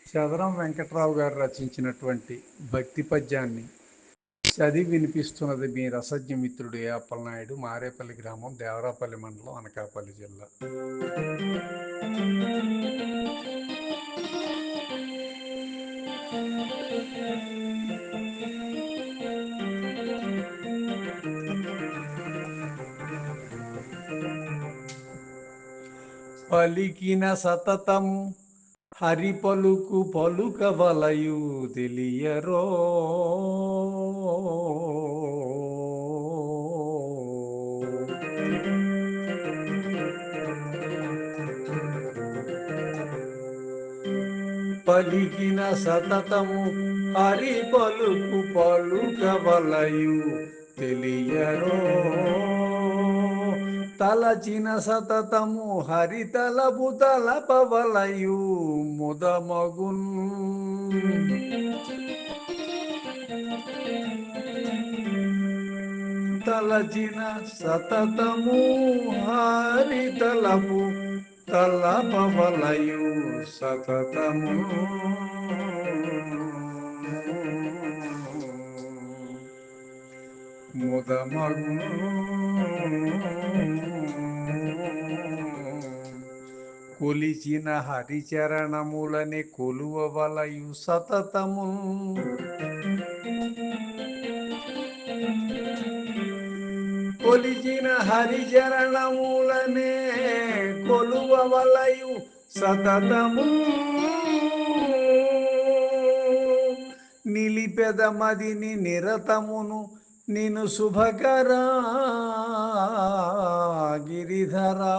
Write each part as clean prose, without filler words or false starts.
చదరం వెంకట్రావు గారు రచించినటువంటి భక్తి పద్యాన్ని చదివి వినిపిస్తున్నది మీ రసజ్ఞ మిత్రుడు ఏ అప్పలనాయుడు, మారేపల్లి గ్రామం, దేవరాపల్లి మండలం, అనకాపల్లి జిల్లా. పలికిన సతతము హరి పలుకు పలుకవలయు తెలియరో, పలికిన సతతము హరి పలుకు పలుకవలయు తెలియరో, తలచిన సతతము హరి తలపు తలపవలయు ముదమగున్, తలచిన సతతము హరి తలపు తలపవలయు సతతము ముదమగున్, కొలిచిన హరిచరణములని కొలువవలయు సతతము, కొలిచిన హరిచరణములనే కొలువవలయు సతతము, నిలిపెద మదిని నిరతమును నిను శుభకరా గిరిధరా,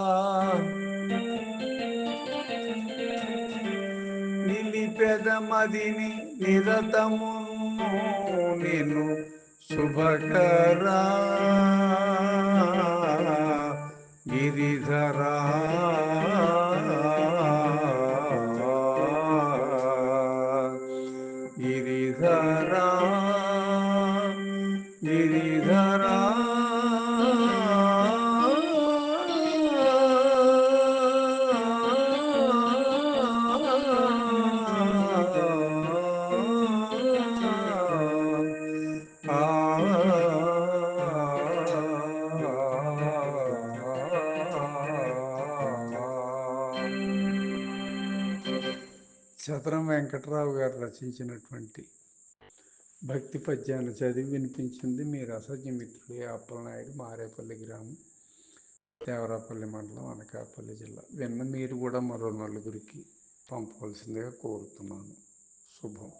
నిలిపెద మదిని నిరతమును నిను శుభకరా గిరిధరా, గిరిధరా గిరిధరా. చదరం వెంకట్రావు గారు రచించినటువంటి భక్తి పద్యాన్ని చదివి వినిపించింది మీ రసజ్ఞ మిత్రుడు ఏ అప్పలనాయుడు, మారేపల్లి గ్రామం, దేవరాపల్లి మండలం, అనకాపల్లి జిల్లా. విన్న మీరు కూడా మరో నలుగురికి పంపవలసిందిగా కోరుతున్నాను. శుభం.